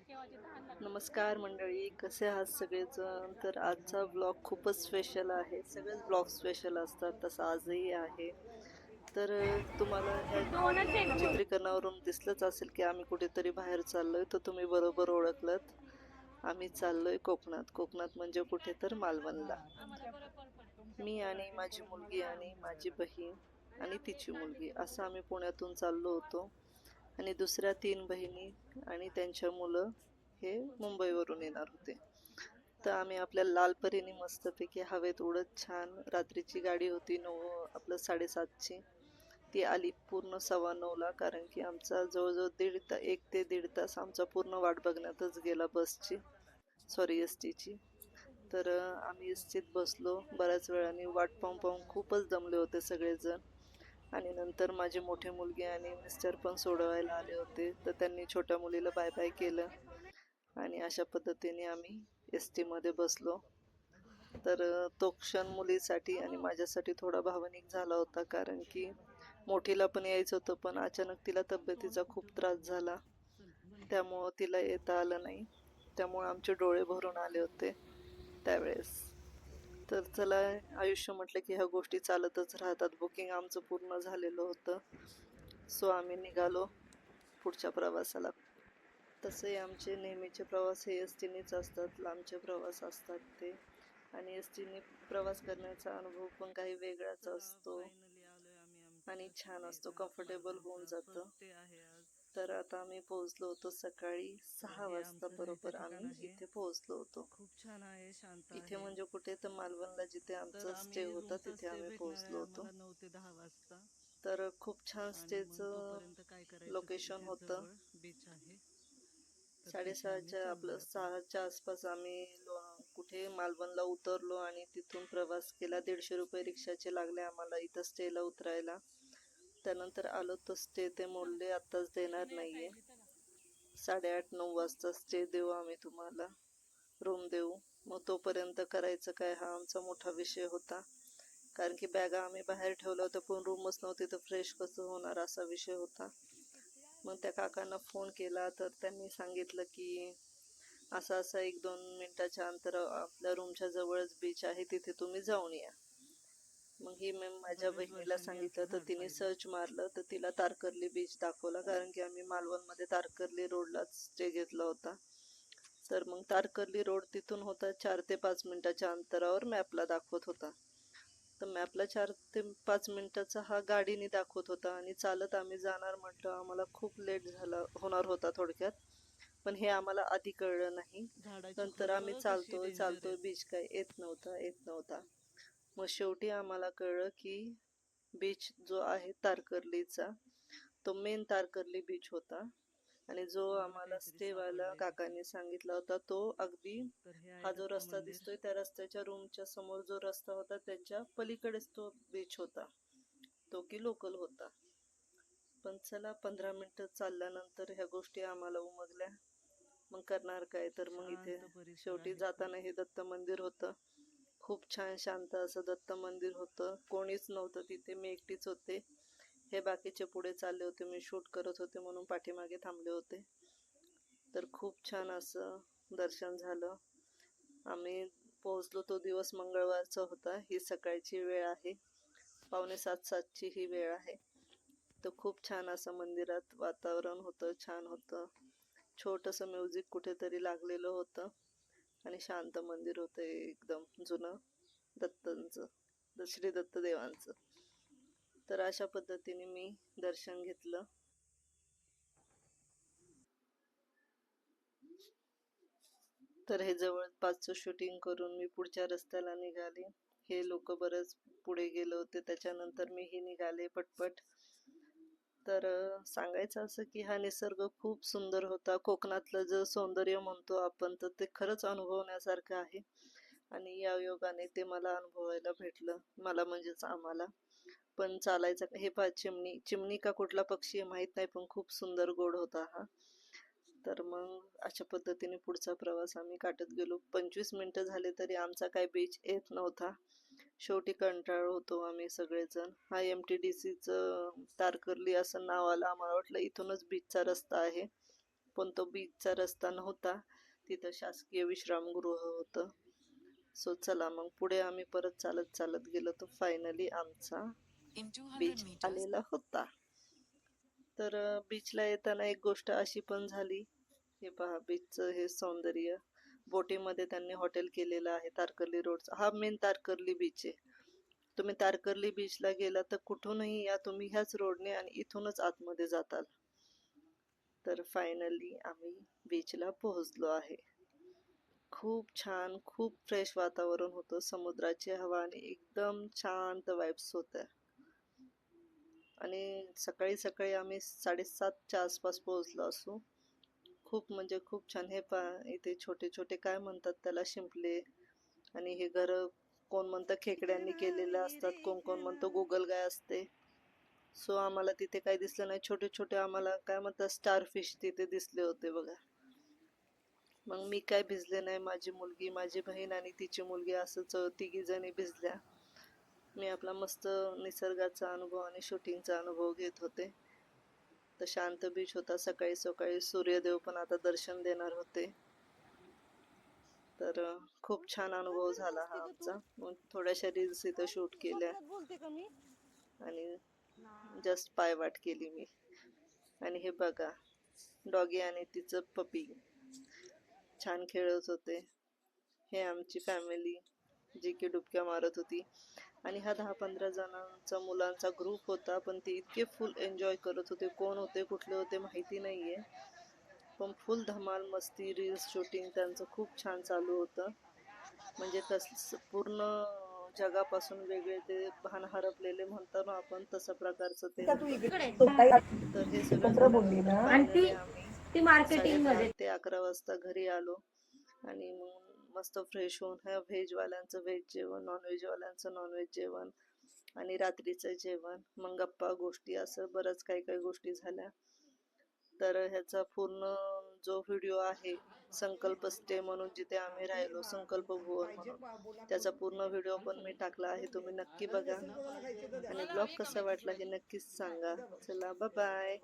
नमस्कार मंडळी, कसे आहात सगळेजण? तर आजचा ब्लॉग खूपच स्पेशल आहे. सगळेच ब्लॉग स्पेशल असतात, तसं आजही आहे. तर तुम्हाला ह्या चित्रीकरणावरून दिसलंच असेल की आम्ही कुठेतरी बाहेर चाललोय. तर तुम्ही बरोबर ओळखलत. आम्ही चाललोय कोकणात. कोकणात म्हणजे कुठे तर मालवणला. मी आणि माझी मुलगी आणि माझी बहीण आणि तिची मुलगी असं आम्ही पुण्यातून चाललो होतो. आणि दुसऱ्या 3 बहिणी आणि त्यांच्या मुलं हे मुंबईवरून येणार होते. तर आम्ही आपल्या लालपरीने मस्तपैकी हवेत उडत छान रात्रीची गाडी होती 9 7:30ची. ती आली पूर्ण 9:15ला, कारण की आमचा जवळजवळ 1 ते 1.5 तास आमचा पूर्ण वाट बघण्यातच गेला बसची, सॉरी एसटीची. तर आम्ही एसटीत बसलो. बऱ्याच वेळाने वाट पाहून पाहून खूपच दमले होते सगळेजण. आणि नंतर माझी मोठी मुलगी आणि मिस्टर पण सोडवायला आले होते. तर त्यांनी छोट्या मुलीला बाय बाय केलं आणि अशा पद्धतीने आम्ही एस टीमध्ये बसलो. तर तो क्षण मुलीसाठी आणि माझ्यासाठी थोडा भावनिक झाला होता, कारण की मोठीला पण यायचं होतं, पण अचानक तिला तब्येतीचा खूप त्रास झाला. त्यामुळं तिला येता आलं नाही. त्यामुळे आमचे डोळे भरून आले होते त्यावेळेस. तर चला, आयुष्य म्हटलं की ह्या गोष्टी चालतच राहतात. बुकिंग आमचं पूर्ण झालेलं होतं. सो आम्ही निघालो पुढच्या प्रवासाला. तसे आमचे नेहमीचे प्रवास हे एस टीनेच असतात, लांबचे प्रवास असतात ते. आणि एस टीने प्रवास करण्याचा अनुभव पण काही वेगळाच चला असतो फायनली आलोय आम्ही आणि आमच्या छान असतो, स्टेला. कम्फर्टेबल होऊन मालवणचा जातं. फर्स्ट डे आहे आज. तर आता आम्ही पोहोचलो होतो सकाळी तर 6 हे वाजता आमचं राहायचं बरोबर ठिकाण आम्ही आहे. इथे पोहोचलो होतो. खूप छान आहे, शांत इथे आहे. म्हणजे कुठे तर मालवणला जिथे तर आमचा स्टे आम्ही होता रूमचा तिथे स्टे आम्ही भेटणार आहे पोहोचलो होतो. आम्हाला 9 ते 10 वाजता. तर खूप छान आणि मग स्टेचं तोपर्यंत काय करायचं ते लोकेशन इथे होतं. जवळ बीच आहे. तर तिथे आम्ही 6:30च्या चाललोय आपलं आता. 6च्या आसपास आम्ही कुठे मालवणला उतरलो आणि तिथून प्रवास केला. ₹150 रिक्षाचे लागले आम्हाला इथं स्टेला उतरायला. त्यानंतर आलो तर स्टे ते मोडले, आत्ताच देणार नाहीये. 8:30-9 वाजता स्टे देऊ आम्ही तुम्हाला, रूम देऊ. मग तोपर्यंत करायचं काय, हा आमचा मोठा विषय होता. कारण की बॅगा आम्ही बाहेर ठेवल्या होत्या, पण रूमच नव्हती, तर फ्रेश कसं होणार असा विषय होता. मग त्या काकांना फोन केला तर त्यांनी सांगितलं की असं असं 1-2 मिनिटाच्या अंतर आपल्या रूमच्या जवळच बीच आहे, तिथे तुम्ही जाऊन या. मग ही मी माझ्या बऱ्याच बहिणीला वर्षांनी असं सांगितलं तर झाड तिने पाहिलं. सर्च मारलं तर तिला तारकर्ली बीच दाखवला, कारण की आम्ही मालवणमध्ये तारकर्ली रोडलाच स्टे घेतला होता. तर मग तारकर्ली रोड तिथून होता 4 ते 5 मिनिटाच्या अंतरावर मॅपला दाखवत होता. तर मॅपला 4 ते 5 मिनिटाचा हा गाडीने दाखवत होता आणि चालत आम्ही जाणार म्हटलं, आम्हाला खूप लेट झाला होणार होता थोडक्यात. पण हे आम्हाला आधी कळलं नाही. झाडाची नंतर आम्ही खोडं कशी चालतोय डेंजर चालतोय, आहेत. बीच काय येत नव्हता. मग शेवटी आम्हाला कळलं की बीच जो आहे तारकर्लीचा, तो मेन तारकर्ली बीच होता. आणि जो आम्हाला आम्हाला काहीतरी स्टेवाला सापडलंय तिथे. काकांनी सांगितला होता तो अगदी, तर हे आहे हा जो दत्त रस्ता मंदिर. दिसतोय त्या रस्त्याच्या रूमच्या समोर जो रस्ता होता त्याच्या पलीकडेच तो बीच होता, तो की लोकल होता. पण चला, 15 मिनिटं चालल्यानंतर ह्या गोष्टी आम्हाला उमगल्या. मग करणार काय, तर मग इथे शांत परिसर शेवटी आहे खूप. जाताना हे दत्त मंदिर होतं. खूप छान शांत असं दत्त मंदिर होतं. कोणीच नव्हतं तिथे, मी एकटीच होते. हे बाकीचे पुढे चालले होते, मी शूट करत होते म्हणून पाठीमागे थांबले होते. तर खूप छान असं दर्शन झालं. आम्ही पोहोचलो, तो दिवस मंगळवारचा होता. ही सकाळची वेळ आहे, 6:45-7ची ही वेळ आहे. तर खूप छान असं मंदिरात वातावरण होतं, छान होतं. छोटंसं म्युझिक कुठेतरी लागलेलं होतं आणि शांत मंदिर होतं एकदम जुनं, दत्तांचं, श्री दत्तदेवांचं. तर अशा पद्धतीने मी दर्शन घेतलं. तर हे जवळपासचं शूटिंग करून मी पुढच्या रस्त्याला निघाले. हे लोक बरेच पुढे गेले होते, त्याच्यानंतर मीही निघाले पटपट. तर सांगायचं असं की हा निसर्ग खूप सुंदर होता. कोकणातलं जे सौंदर्य म्हणतो आपण, तर ते खरंच अनुभवण्यासारखं आहे. आणि या योगाने ते मला अनुभवायला भेटलं, मला म्हणजेच आम्हाला. पण चालायचं हे पहा, चिमणी चिमणी का कुठला पक्षी आहे माहित नाही, पण खूप सुंदर गोड होता हा. तर मग अशा पद्धतीने पुढचा प्रवास आम्ही काटत गेलो. 25 मिनिटं झाले तरी आमचा काय बीच येत नव्हता. शेवटी कंटाळलो होतो आम्ही सगळेजण. हा MTDCचं तारकर्ली असं नाव आलं, आम्हाला वाटलं इथूनच बीचचा रस्ता आहे. पण तो बीचचा रस्ता नव्हता, तिथं शासकीय विश्रामगृह होतं. सो चला मग पुढे आम्ही परत चालत चालत गेलो, तर फायनली आमचा बीच आलेला होता. तर बीचला येताना एक गोष्ट अशी पण झाली, हे पहा बीचचं हे सौंदर्य. बोटीमध्ये त्यांनी हॉटेल केलेलं आहे तारकर्ली रोडचा. हा मेन तारकर्ली बीच आहे. तुम्ही तारकर्ली बीचला गेला तर कुठूनही या तुम्ही ह्याच रोडने आणि इथूनच आतमध्ये जाताल. तर फायनली आम्ही बीचला पोहोचलो आहे. खूप छान, खूप फ्रेश वातावरण होतं, समुद्राची हवा आणि एकदम शांत वाइब्स होत्या. आणि सकाळी सकाळी आम्ही 7:30च्या आसपास पोहोचलो असू. खूप म्हणजे खूप छान. हे पहा इथे छोटे छोटे काय म्हणतात त्याला, शिंपले. आणि हे घर कोण म्हणतं खेकड्यांनी केलेलं असतात, कोण कोण म्हणतो गोगलगाय असते. सो आम्हाला तिथे काही दिसलं नाही. छोटे छोटे आम्हाला काय म्हणतात स्टारफिश तिथे दिसले होते बघा. मग मी काय भिजले नाही, माझी मुलगी, माझी बहीण आणि तिची मुलगी असंच तिघी जणी भिजल्या. मी आपला मस्त निसर्गाचा अनुभव आणि शूटिंगचा अनुभव घेत होते. तर शांत बीच होता. सकाळी सकाळी सूर्यदेव पण आता दर्शन देणार होते. तर खूप छान अनुभव झाला हा आमचा. मग थोड्याशा रील्स इथं शूट केल्या आणि जस्ट पायवाट केली मी. आणि हे बघा डॉगी आणि तिचं पपी छान खेळत होते. हे आमची फॅमिली जी की डुबक्या मारत होती. आणि हा 10-15 जणांचा मुलांचा ग्रुप होता, पण ते इतके फुल एन्जॉय करत होते. कोण होते कुठले होते माहिती नाहीये, पण फुल धमाल मस्ती रील्स शूटिंग त्यांचं खूप छान चालू होतं. म्हणजे पूर्ण जगापासून वेगळे ते भान हरपलेले म्हणतो ना आपण, तसं प्रकारचं ते होतं. तर हे सगळं झाल्यानंतर फायनली आम्ही 8:30 ते 11 वाजता घरी आलो. आणि मग मस्त फ्रेश होऊन ह्या व्हेजवाल्यांचं व्हेज जेवण, नॉनव्हेजवाल्यांचं नॉनव्हेज जेवण आणि रात्रीचं जेवण, मग गप्पा गोष्टी, असं बरंच काही काही गोष्टी झाल्या. तर ह्याचा पूर्ण जो व्हिडिओ आहे संकल्प स्टे म्हणून जिथे आम्ही राहिलो, संकल्प भुवन म्हणून, त्याचा पूर्ण व्हिडिओ पण मी टाकला आहे, तुम्ही नक्की बघा. आणि ब्लॉग कसा वाटला हे नक्कीच सांगा. चला बाय बाय.